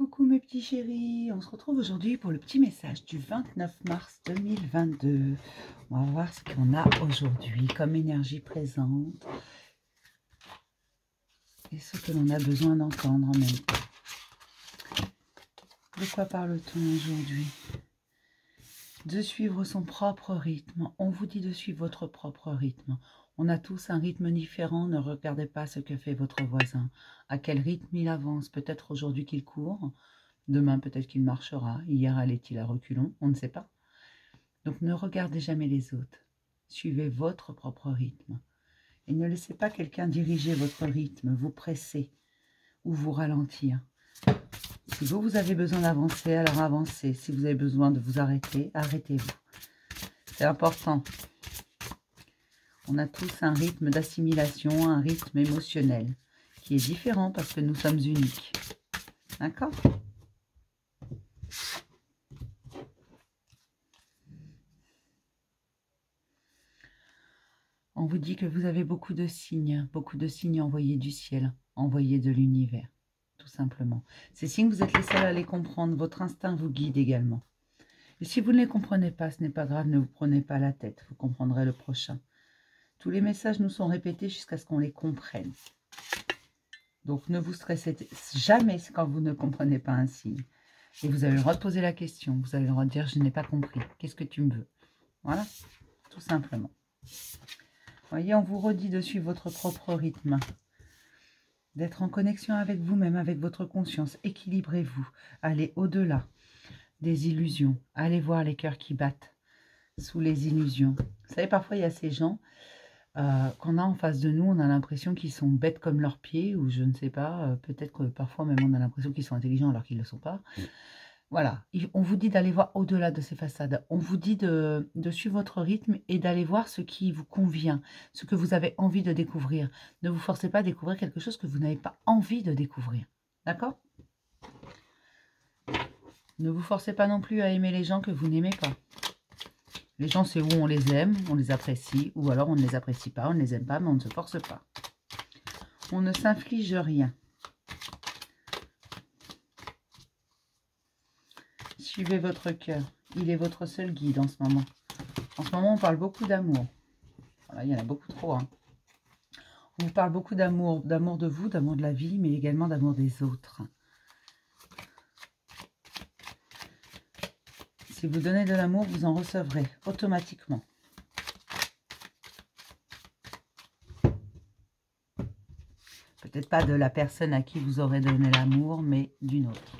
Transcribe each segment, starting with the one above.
Coucou mes petits chéris, on se retrouve aujourd'hui pour le petit message du 29 mars 2022. On va voir ce qu'on a aujourd'hui comme énergie présente et ce que l'on a besoin d'entendre en même temps. De quoi parle-t-on aujourd'hui? De suivre son propre rythme. On vous dit de suivre votre propre rythme. On a tous un rythme différent. Ne regardez pas ce que fait votre voisin. À quel rythme il avance. Peut-être aujourd'hui qu'il court. Demain, peut-être qu'il marchera. Hier, allait-il à reculons. On ne sait pas. Donc, ne regardez jamais les autres. Suivez votre propre rythme. Et ne laissez pas quelqu'un diriger votre rythme, vous presser ou vous ralentir. Si vous avez besoin d'avancer, alors avancez. Si vous avez besoin de vous arrêter, arrêtez-vous. C'est important. On a tous un rythme d'assimilation, un rythme émotionnel qui est différent parce que nous sommes uniques. D'accord ? On vous dit que vous avez beaucoup de signes envoyés du ciel, envoyés de l'univers, tout simplement. Ces signes, vous êtes les seuls à les comprendre. Votre instinct vous guide également. Et si vous ne les comprenez pas, ce n'est pas grave, ne vous prenez pas la tête. Vous comprendrez le prochain. Tous les messages nous sont répétés jusqu'à ce qu'on les comprenne. Donc, ne vous stressez jamais quand vous ne comprenez pas un signe. Et vous avez le droit de poser la question. Vous avez le droit de dire, je n'ai pas compris. Qu'est-ce que tu me veux? Voilà, tout simplement. Vous voyez, on vous redit de suivre votre propre rythme. D'être en connexion avec vous-même, avec votre conscience. Équilibrez-vous. Allez au-delà des illusions. Allez voir les cœurs qui battent sous les illusions. Vous savez, parfois, il y a ces gens qu'on a en face de nous, on a l'impression qu'ils sont bêtes comme leurs pieds, ou je ne sais pas, peut-être que parfois même on a l'impression qu'ils sont intelligents alors qu'ils ne le sont pas. Voilà, on vous dit d'aller voir au-delà de ces façades. On vous dit de suivre votre rythme et d'aller voir ce qui vous convient, ce que vous avez envie de découvrir. Ne vous forcez pas à découvrir quelque chose que vous n'avez pas envie de découvrir. D'accord ? Ne vous forcez pas non plus à aimer les gens que vous n'aimez pas. Les gens, c'est où on les aime, on les apprécie, ou alors on ne les apprécie pas, on ne les aime pas, mais on ne se force pas. On ne s'inflige rien. Suivez votre cœur. Il est votre seul guide en ce moment. En ce moment, on parle beaucoup d'amour. Voilà, il y en a beaucoup trop. Hein. On vous parle beaucoup d'amour. D'amour de vous, d'amour de la vie, mais également d'amour des autres. Si vous donnez de l'amour, vous en recevrez automatiquement. Peut-être pas de la personne à qui vous aurez donné l'amour, mais d'une autre.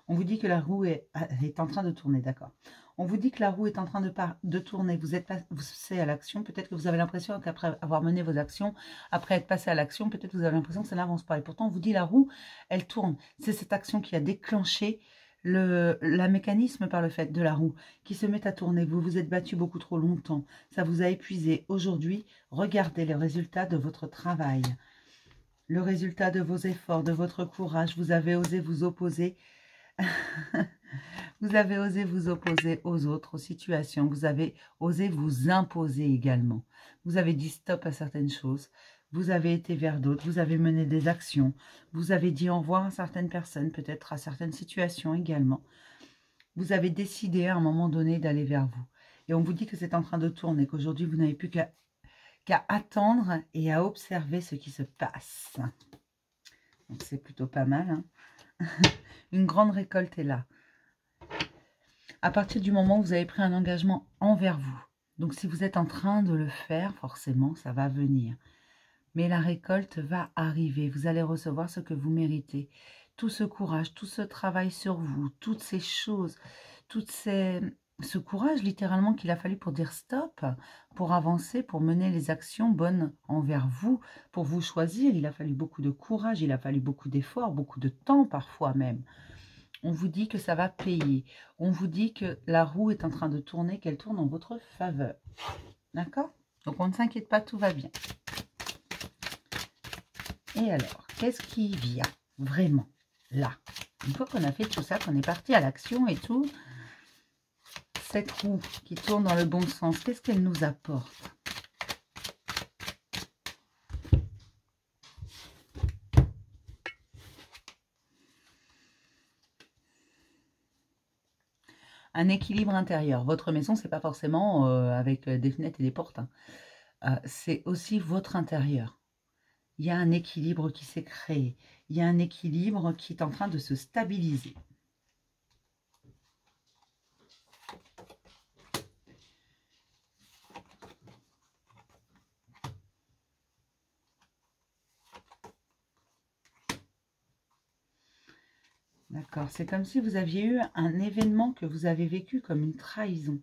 On vous dit que la roue est en train de tourner, d'accord. On vous dit que la roue est en train de tourner. Vous passez à l'action. Peut-être que vous avez l'impression qu'après avoir mené vos actions, après être passé à l'action, peut-être que vous avez l'impression que ça n'avance pas. Et pourtant, on vous dit la roue, elle tourne. C'est cette action qui a déclenché la mécanisme par le fait de la roue qui se met à tourner. Vous vous êtes battu beaucoup trop longtemps. Ça vous a épuisé. Aujourd'hui, regardez le résultat de votre travail. Le résultat de vos efforts, de votre courage. Vous avez osé vous opposer. Vous avez osé vous opposer aux autres, aux situations. Vous avez osé vous imposer également. Vous avez dit stop à certaines choses. Vous avez été vers d'autres. Vous avez mené des actions. Vous avez dit au revoir à certaines personnes, peut-être à certaines situations également. Vous avez décidé à un moment donné d'aller vers vous. Et on vous dit que c'est en train de tourner, qu'aujourd'hui vous n'avez plus qu'à attendre et à observer ce qui se passe. Donc c'est plutôt pas mal, hein. Une grande récolte est là. À partir du moment où vous avez pris un engagement envers vous. Donc, si vous êtes en train de le faire, forcément, ça va venir. Mais la récolte va arriver. Vous allez recevoir ce que vous méritez. Tout ce courage, tout ce travail sur vous, toutes ces choses, ce courage littéralement qu'il a fallu pour dire stop, pour avancer, pour mener les actions bonnes envers vous, pour vous choisir. Il a fallu beaucoup de courage, il a fallu beaucoup d'efforts, beaucoup de temps parfois même. On vous dit que ça va payer. On vous dit que la roue est en train de tourner, qu'elle tourne en votre faveur. D'accord? Donc on ne s'inquiète pas, tout va bien. Et alors, qu'est-ce qui vient vraiment là Une fois qu'on a fait tout ça, qu'on est parti à l'action et tout, cette roue qui tourne dans le bon sens, qu'est-ce qu'elle nous apporte? Un équilibre intérieur. Votre maison, c'est pas forcément avec des fenêtres et des portes. Hein. C'est aussi votre intérieur. Il y a un équilibre qui s'est créé. Il y a un équilibre qui est en train de se stabiliser. D'accord, c'est comme si vous aviez eu un événement que vous avez vécu comme une trahison.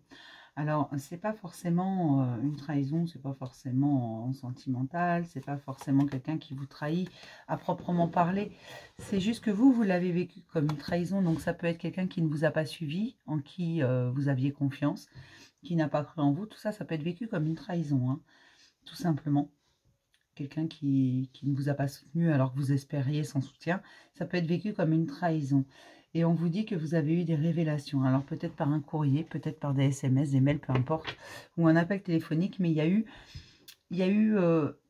Alors, c'est pas forcément une trahison, c'est pas forcément sentimental, c'est pas forcément quelqu'un qui vous trahit à proprement parler. C'est juste que vous l'avez vécu comme une trahison, donc ça peut être quelqu'un qui ne vous a pas suivi, en qui vous aviez confiance, qui n'a pas cru en vous. Tout ça, ça peut être vécu comme une trahison, hein, tout simplement. Quelqu'un qui ne vous a pas soutenu alors que vous espériez son soutien, ça peut être vécu comme une trahison. Et on vous dit que vous avez eu des révélations. Alors peut-être par un courrier, peut-être par des SMS, des mails, peu importe, ou un appel téléphonique, mais il y a eu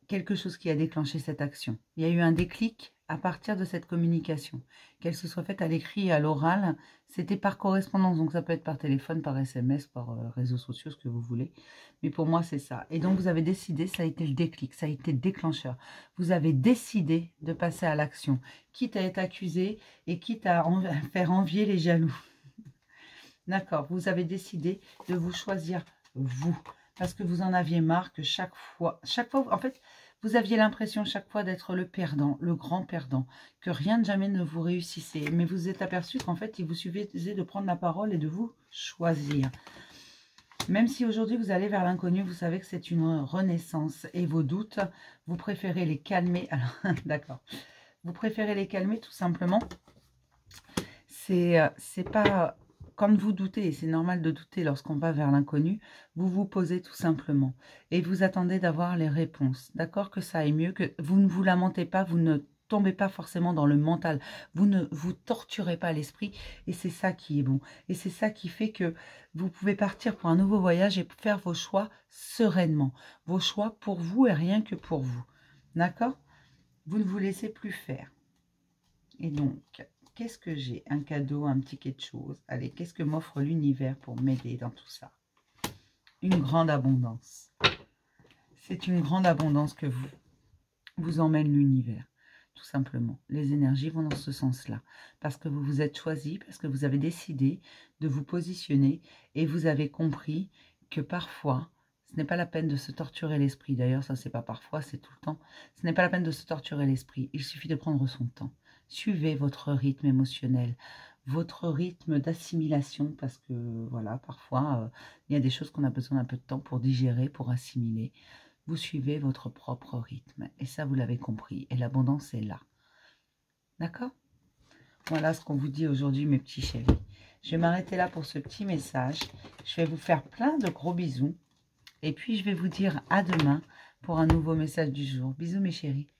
quelque chose qui a déclenché cette action. Il y a eu un déclic à partir de cette communication. Qu'elle se soit faite à l'écrit et à l'oral, c'était par correspondance. Donc ça peut être par téléphone, par SMS, par réseaux sociaux, ce que vous voulez. Mais pour moi, c'est ça. Et donc vous avez décidé, ça a été le déclic, ça a été le déclencheur. Vous avez décidé de passer à l'action, quitte à être accusé et quitte à faire envier les jaloux. D'accord, vous avez décidé de vous choisir vous. Parce que vous en aviez marre que chaque fois, en fait, vous aviez l'impression chaque fois d'être le perdant, le grand perdant, que rien de jamais ne vous réussissait. Mais vous vous êtes aperçu qu'en fait, il vous suffisait de prendre la parole et de vous choisir. Même si aujourd'hui vous allez vers l'inconnu, vous savez que c'est une renaissance. Et vos doutes, vous préférez les calmer. Alors, d'accord. Vous préférez les calmer tout simplement. C'est pas... Quand vous doutez, et c'est normal de douter lorsqu'on va vers l'inconnu, vous vous posez tout simplement. Et vous attendez d'avoir les réponses. D'accord, que ça aille mieux, que vous ne vous lamentez pas, vous ne tombez pas forcément dans le mental. Vous ne vous torturez pas l'esprit. Et c'est ça qui est bon. Et c'est ça qui fait que vous pouvez partir pour un nouveau voyage et faire vos choix sereinement. Vos choix pour vous et rien que pour vous. D'accord? Vous ne vous laissez plus faire. Et donc... qu'est-ce que j'ai? Un cadeau, un petit quelque chose. Allez, qu'est-ce que m'offre l'univers pour m'aider dans tout ça? Une grande abondance. C'est une grande abondance que vous emmène l'univers, tout simplement. Les énergies vont dans ce sens-là. Parce que vous vous êtes choisi, parce que vous avez décidé de vous positionner et vous avez compris que parfois, ce n'est pas la peine de se torturer l'esprit. D'ailleurs, ça, c'est pas parfois, c'est tout le temps. Ce n'est pas la peine de se torturer l'esprit. Il suffit de prendre son temps. Suivez votre rythme émotionnel, votre rythme d'assimilation, parce que voilà, parfois, il y a des choses qu'on a besoin d'un peu de temps pour digérer, pour assimiler. Vous suivez votre propre rythme, et ça, vous l'avez compris, et l'abondance est là. D'accord? Voilà ce qu'on vous dit aujourd'hui, mes petits chéris. Je vais m'arrêter là pour ce petit message. Je vais vous faire plein de gros bisous, et puis je vais vous dire à demain pour un nouveau message du jour. Bisous, mes chéris.